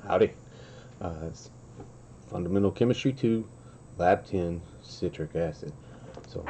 Howdy. It's Fundamental Chemistry 2, Lab 10, Citric Acid. So,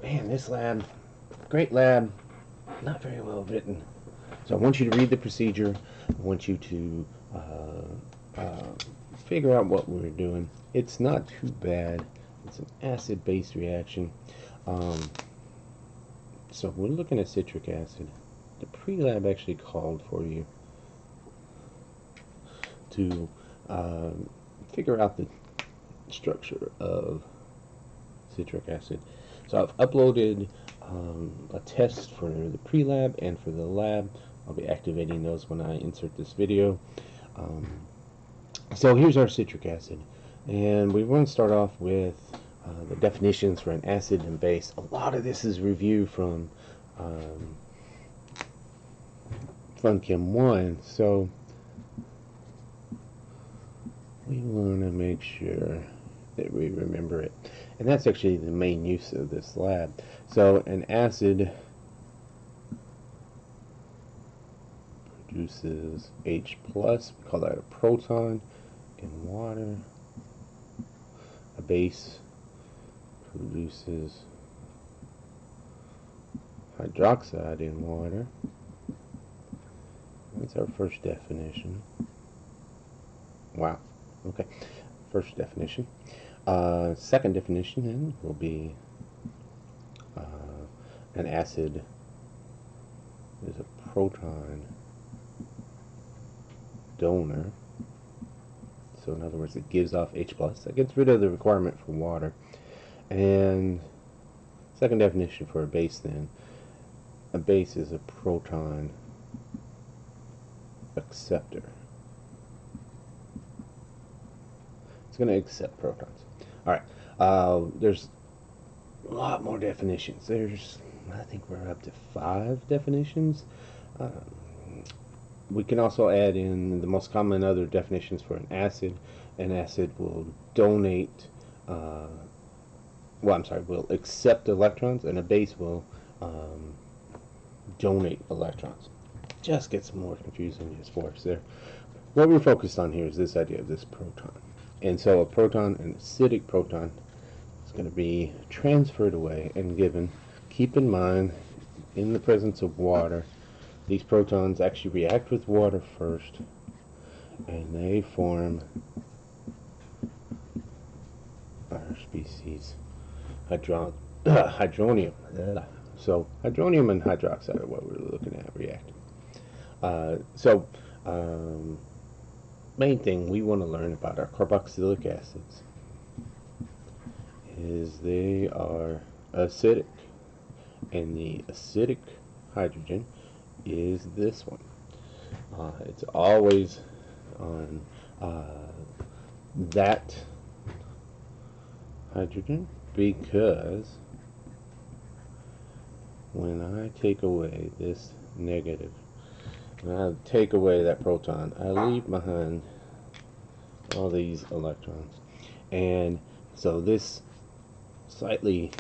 man, this lab, great lab, not very well written. So I want you to read the procedure. I want you to figure out what we're doing. It's not too bad. It's an acid-base reaction. So we're looking at citric acid. The pre-lab actually called for you to figure out the structure of citric acid. So I've uploaded a test for the pre-lab and for the lab. I'll be activating those when I insert this video. So here's our citric acid, and we want to start off with the definitions for an acid and base. A lot of this is review from Chem 1, so we want to make sure that we remember it. And that's actually the main use of this lab. So an acid produces H+, we call that a proton in water. A base produces hydroxide in water. That's our first definition. Wow. Okay. First definition. Second definition then will be an acid is a proton donor. So in other words, it gives off H+. That gets rid of the requirement for water. And second definition for a base then, a base is a proton acceptor. It's going to accept protons. All right. There's a lot more definitions. I think we're up to 5 definitions. We can also add in the most common other definitions for an acid. An acid will donate, will accept electrons, and a base will donate electrons. Just gets more confusing just for us there. What we're focused on here is this idea of this proton. And so a proton, an acidic proton, is going to be transferred away and given. Keep in mind, in the presence of water, these protons actually react with water first, and they form our species hydronium. So hydronium and hydroxide are what we're looking at reacting. Main thing we want to learn about our carboxylic acids is they are acidic, and the acidic hydrogen is this one. It's always on that hydrogen, because when I take away this negative, when I take away that proton, I leave behind all these electrons. And so this slightly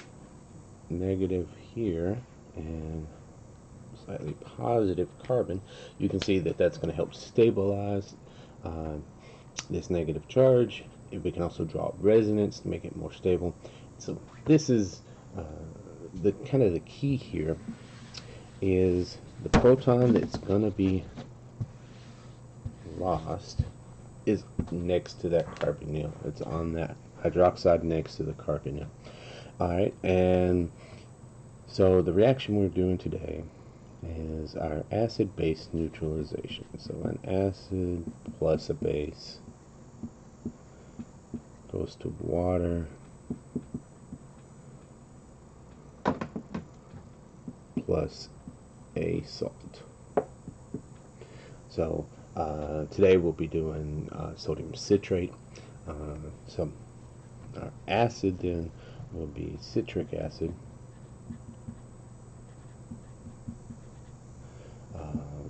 negative here and slightly positive carbon, you can see that that's going to help stabilize this negative charge. We can also draw up resonance to make it more stable. So this is the kind of the key here is the proton that's going to be lost is next to that carbonyl. It's on that hydroxide next to the carbonyl. Alright, and so the reaction we're doing today is our acid-base neutralization. So an acid plus a base goes to water plus a salt. So today we'll be doing sodium citrate. So our acid then will be citric acid,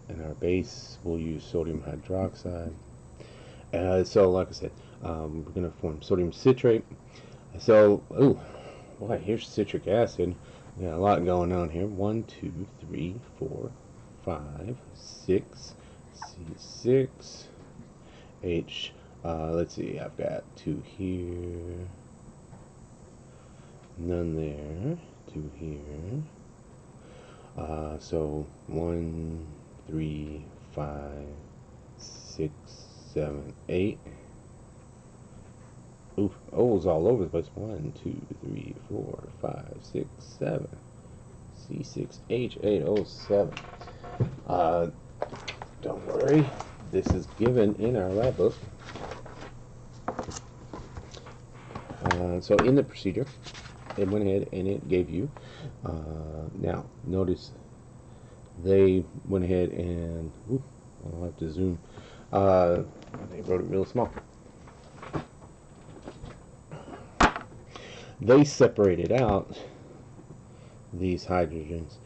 and our base will use sodium hydroxide. So like I said, we're going to form sodium citrate. So, oh boy, here's citric acid. We got a lot going on here. 1, 2, 3, 4, 5, 6, C6, H. Let's see, I've got 2 here, none there, 2 here. So 1, 3, 5, 6, 7, 8. Ooh, O's all over the place. 1, 2, 3, 4, 5, 6, 7. C6H8O7. Don't worry, this is given in our lab book. So in the procedure, it went ahead and it gave you. Now, notice they went ahead and, I'll have to zoom. They wrote it real small. They separated out these hydrogens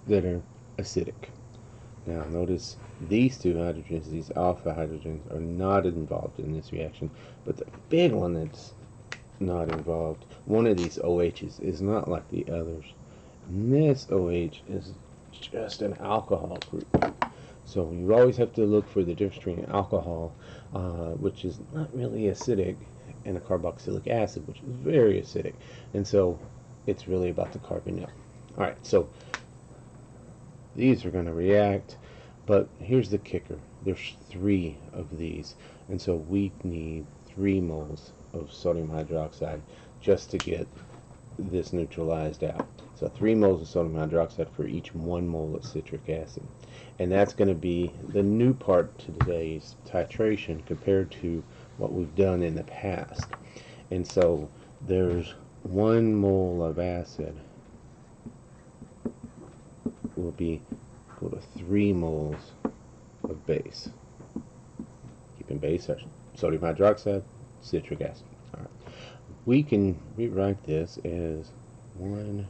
that are acidic. Now notice these 2 hydrogens, these alpha hydrogens, are not involved in this reaction, but the big one that's not involved, one of these OHs, is not like the others. And this OH is just an alcohol group. So you always have to look for the difference between alcohol, which is not really acidic, and a carboxylic acid, which is very acidic. And so it's really about the carbonyl. Alright, so these are going to react, but here's the kicker. There's 3 of these, and so we need 3 moles of sodium hydroxide just to get this neutralized out. So 3 moles of sodium hydroxide for each 1 mole of citric acid. And that's going to be the new part to today's titration compared to what we've done in the past. And so there's 1 mole of acid will be equal to 3 moles of base. Keeping base are sodium hydroxide, citric acid. All right. We can rewrite this as 1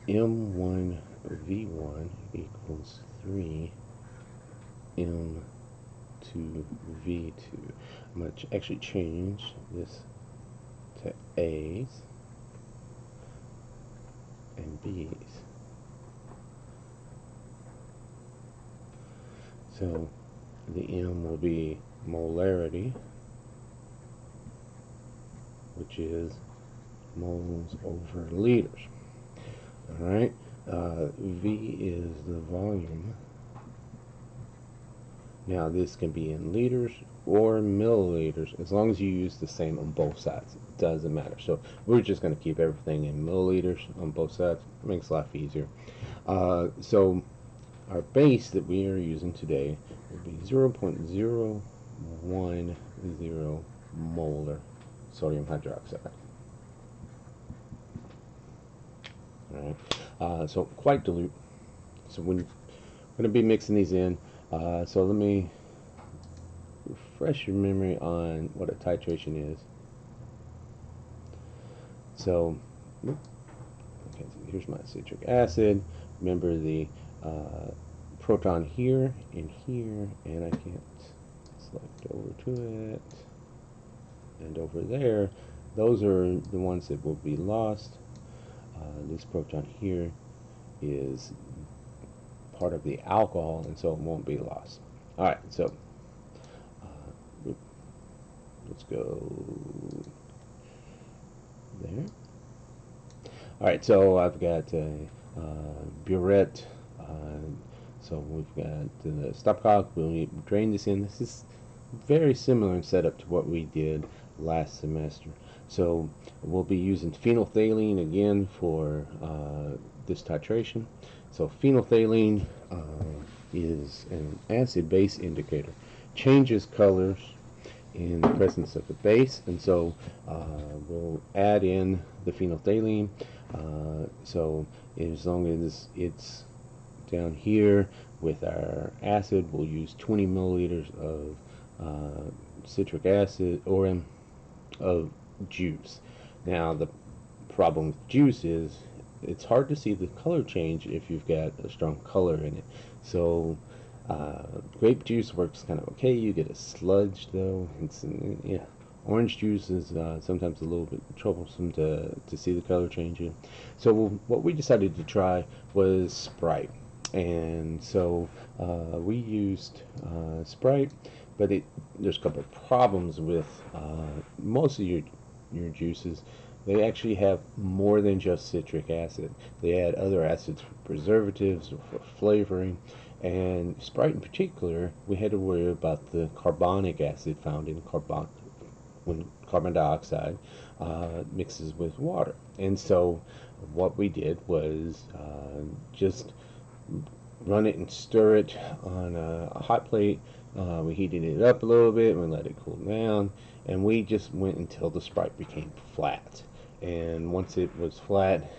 M1 V1 equals 3 M2 V2. I'm going to actually change this to A's and B's. So the M will be molarity, which is moles over liters. Alright, V is the volume. Now this can be in liters or milliliters, as long as you use the same on both sides. It doesn't matter. So we're just going to keep everything in milliliters on both sides. It makes life easier. So our base that we are using today will be 0.010 molar sodium hydroxide. Alright, so quite dilute. So we're going to be mixing these in. So let me refresh your memory on what a titration is. So, okay, so here's my citric acid. Remember the proton here and here, and I can't select over to it, and over there. Those are the ones that will be lost. This proton here is part of the alcohol, and so it won't be lost. Alright, so let's go there. Alright, so I've got a burette. So we've got the stopcock. We'll drain this in. This is very similar in setup to what we did last semester. So we'll be using phenolphthalein again for this titration. So phenolphthalein is an acid-base indicator. Changes colors in the presence of the base, and so we'll add in the phenolphthalein. So as long as it's down here with our acid, we'll use 20 milliliters of citric acid or of juice. Now the problem with juice is it's hard to see the color change if you've got a strong color in it. So grape juice works kind of okay. You get a sludge though. It's orange juice is sometimes a little bit troublesome to see the color changing. So what we decided to try was Sprite. And so we used Sprite, but there's a couple of problems with most of your juices. They actually have more than just citric acid. They add other acids for preservatives or for flavoring. And Sprite in particular, we had to worry about the carbonic acid found in when carbon dioxide mixes with water. And so what we did was just run it and stir it on a hot plate. We heated it up a little bit and we let it cool down, and we just went until the Sprite became flat. And once it was flat,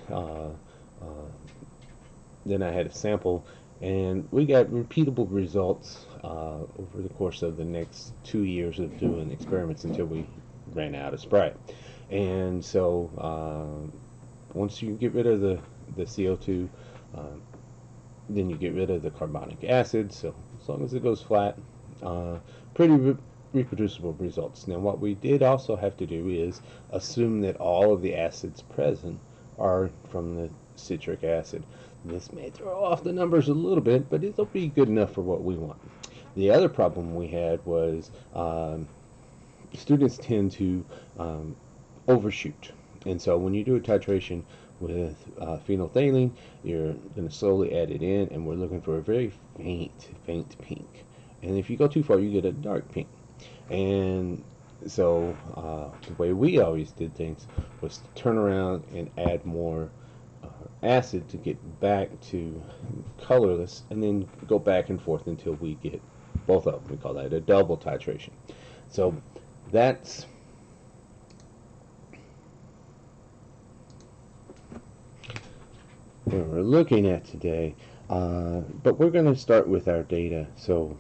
then I had a sample, and we got repeatable results over the course of the next 2 years of doing experiments until we ran out of Sprite. And so once you get rid of the CO2, then you get rid of the carbonic acid. So as long as it goes flat, pretty reproducible results. Now what we did also have to do is assume that all of the acids present are from the citric acid. This may throw off the numbers a little bit, but it'll be good enough for what we want. The other problem we had was students tend to overshoot. And so when you do a titration with phenolphthalein, you're going to slowly add it in, and we're looking for a very faint pink. And if you go too far, you get a dark pink. And so the way we always did things was to turn around and add more acid to get back to colorless, and then go back and forth until we get both of them. We call that a double titration. So that's what we're looking at today, but we're going to start with our data. So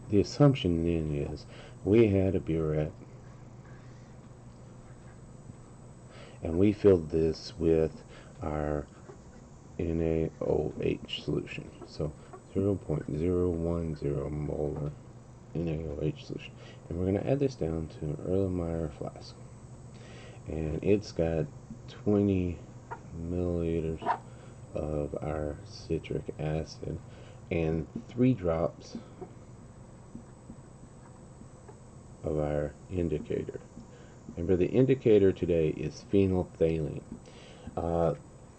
the assumption then is we had a burette, and we filled this with our NaOH solution. So 0.010 molar NaOH solution. And we're going to add this down to an Erlenmeyer flask. And it's got 20 milliliters of our citric acid and 3 drops of our indicator. Remember, the indicator today is phenolphthalein.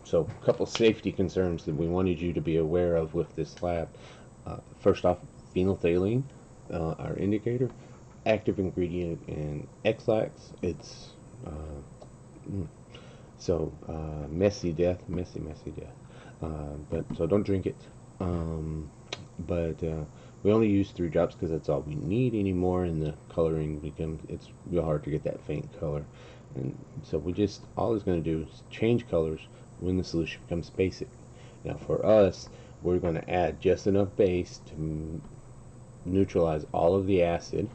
So a couple safety concerns that we wanted you to be aware of with this lab. First off, phenolphthalein, our indicator, active ingredient in X-lax. It's messy death. But so don't drink it. We only use 3 drops because that's all we need anymore, and the coloring it's real hard to get that faint color. And so all it's going to do is change colors when the solution becomes basic. Now for us, we're going to add just enough base to neutralize all of the acid,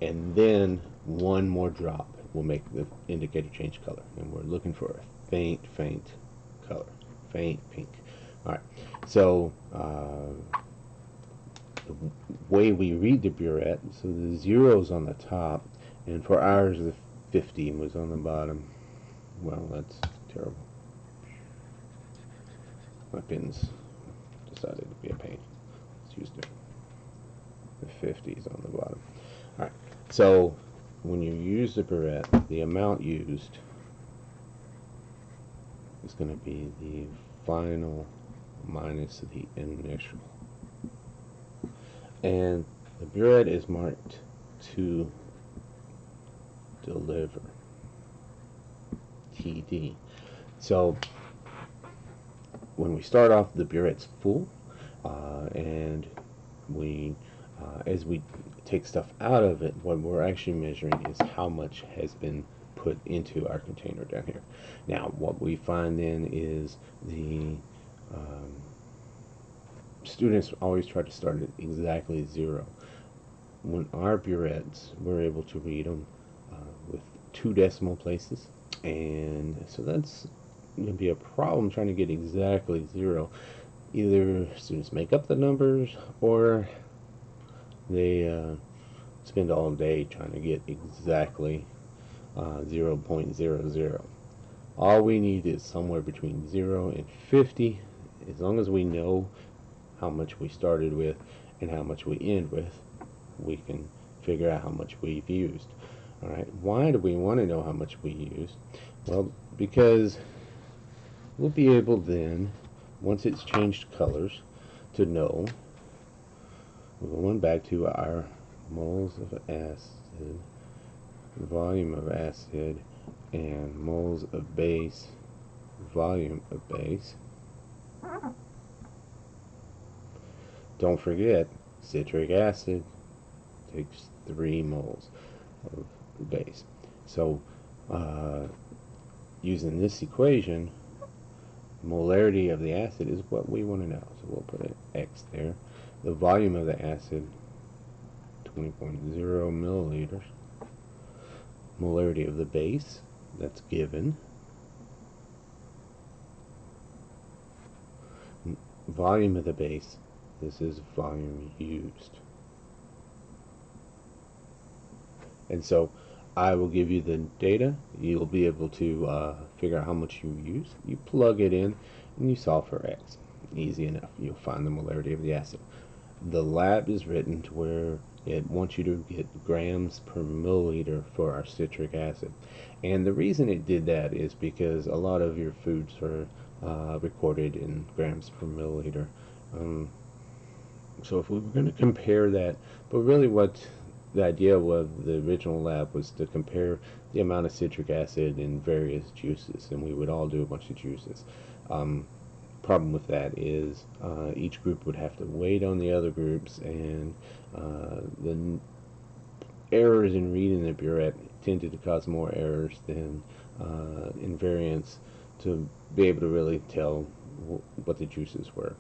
and then 1 more drop will make the indicator change color. And we're looking for a faint color, faint pink. Alright, so the way we read the burette, so the 0's on the top, and for ours the 50 was on the bottom. Well, that's terrible. My pin's decided to be a pain. Let's use the 50s on the bottom. Alright, so when you use the burette, the amount used is going to be the final minus the initial. And the burette is marked to deliver, TD. So when we start off, the burette's full, and as we take stuff out of it, what we're actually measuring is how much has been put into our container down here. Now what we find then is the students always try to start at exactly 0. When our burettes, we're able to read them with 2 decimal places, and so that's going to be a problem trying to get exactly 0. Either students make up the numbers, or they spend all day trying to get exactly 0.00. All we need is somewhere between 0 and 50. As long as we know how much we started with and how much we end with, we can figure out how much we've used. All right, why do we want to know how much we use? Well, because we'll be able then, once it's changed colors, to know, we're going back to our moles of acid, volume of acid, and moles of base, volume of base. Don't forget, citric acid takes 3 moles of base. So using this equation, molarity of the acid is what we want to know. So we'll put an X there. The volume of the acid, 20.0 milliliters. Molarity of the base, that's given. Volume of the base, this is volume used. And so I will give you the data. You'll be able to figure out how much you use. You plug it in and you solve for X. Easy enough. You'll find the molarity of the acid. The lab is written to where it wants you to get grams per milliliter for our citric acid. And the reason it did that is because a lot of your foods are recorded in grams per milliliter. So if we were going to compare that, but really what the idea of the original lab was to compare the amount of citric acid in various juices, and we would all do a bunch of juices. Problem with that is each group would have to wait on the other groups, and the errors in reading the burette tended to cause more errors than invariance to be able to really tell what the juices were.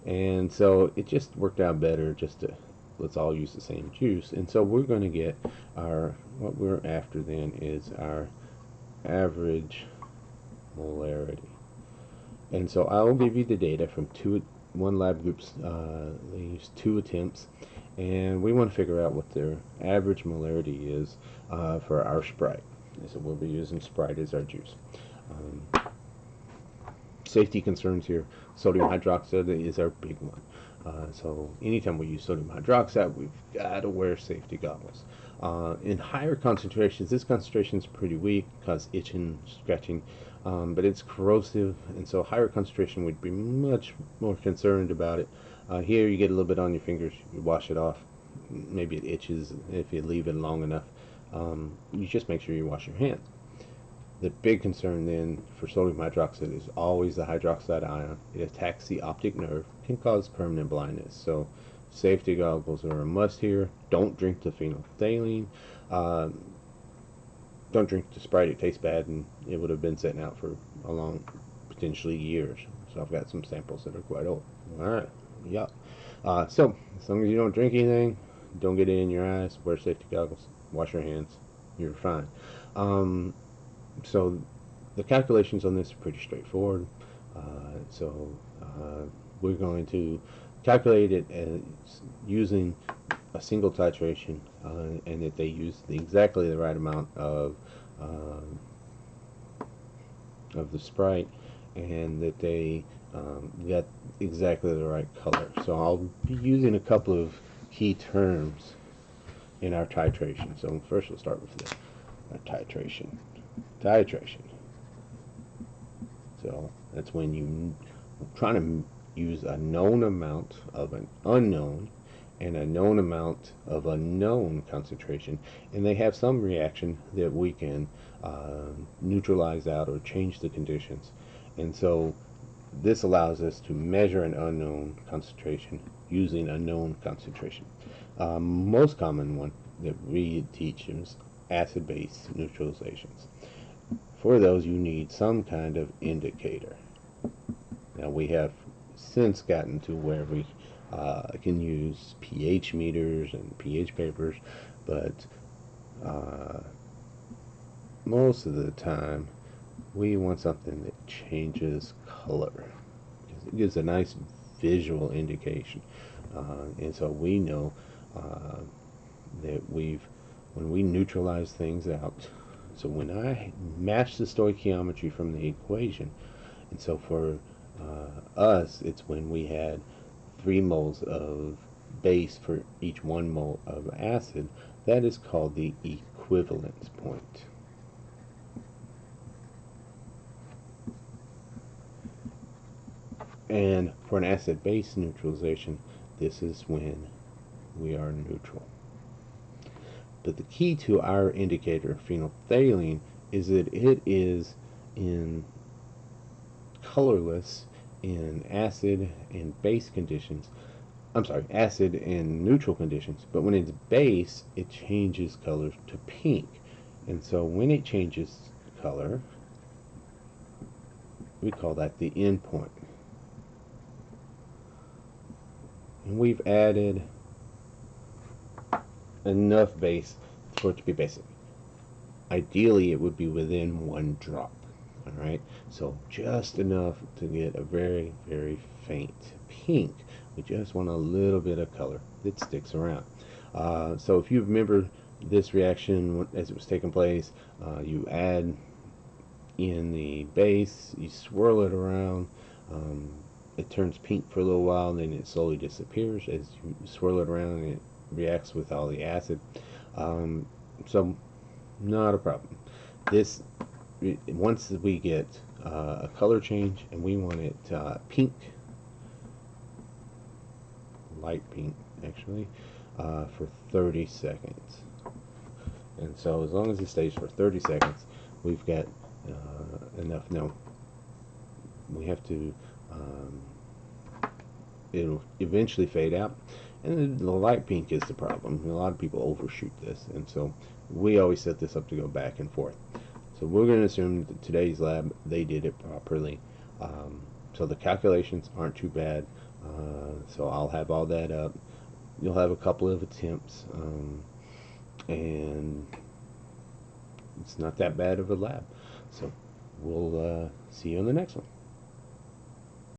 And so it just worked out better just to let's all use the same juice. And so we're going to get our, what we're after then is our average molarity. And so I will give you the data from one lab group's, they use 2 attempts, and we want to figure out what their average molarity is for our Sprite. And so we'll be using Sprite as our juice. Safety concerns here, sodium hydroxide is our big one. So anytime we use sodium hydroxide, we've got to wear safety goggles. In higher concentrations, this concentration is pretty weak, cause itching, scratching, but it's corrosive, and so higher concentration we'd be much more concerned about it. Here you get a little bit on your fingers, you wash it off. Maybe it itches if you leave it long enough. You just make sure you wash your hands. The big concern then for sodium hydroxide is always the hydroxide ion. It attacks the optic nerve, can cause permanent blindness. So safety goggles are a must here. Don't drink the phenolphthalein. Don't drink the Sprite. It tastes bad, and it would have been sitting out for a long, potentially years. So I've got some samples that are quite old. All right, yeah. So as long as you don't drink anything, don't get it in your eyes, wear safety goggles, wash your hands, you're fine. So the calculations on this are pretty straightforward. We're going to calculate it as using a single titration, and that they use exactly the right amount of the Sprite, and that they got exactly the right color. So I'll be using a couple of key terms in our titration. So first we'll start with the titration. Titration. So that's when you trying to use a known amount of an unknown and a known amount of a known concentration, and they have some reaction that we can neutralize out or change the conditions. And so this allows us to measure an unknown concentration using a known concentration. Most common one that we teach is acid-base neutralizations. For those, you need some kind of indicator. Now we have since gotten to where we can use pH meters and pH papers, but most of the time we want something that changes color, because it gives a nice visual indication. And so we know that when we neutralize things out, so when I match the stoichiometry from the equation, and so for us, it's when we had 3 moles of base for each 1 mole of acid, that is called the equivalence point. And for an acid-base neutralization, this is when we are neutral. But the key to our indicator, phenolphthalein, is that it is in colorless in acid and base conditions. I'm sorry, acid and neutral conditions. But when it's base, it changes color to pink. And so when it changes color, we call that the endpoint. And we've added enough base for it to be basic. Ideally, it would be within 1 drop. Alright, so just enough to get a very, very faint pink. We just want a little bit of color that sticks around. So if you remember this reaction as it was taking place, you add in the base, you swirl it around, it turns pink for a little while, and then it slowly disappears as you swirl it around, and it reacts with all the acid. So not a problem. This, once we get a color change and we want it pink, light pink actually, for 30 seconds. And so as long as it stays for 30 seconds, we've got enough. Now we have to, it'll eventually fade out, and the light pink is the problem. A lot of people overshoot this, and so we always set this up to go back and forth. So we're going to assume that today's lab, they did it properly. So the calculations aren't too bad. So I'll have all that up. You'll have a couple of attempts, and it's not that bad of a lab. So we'll see you on the next one.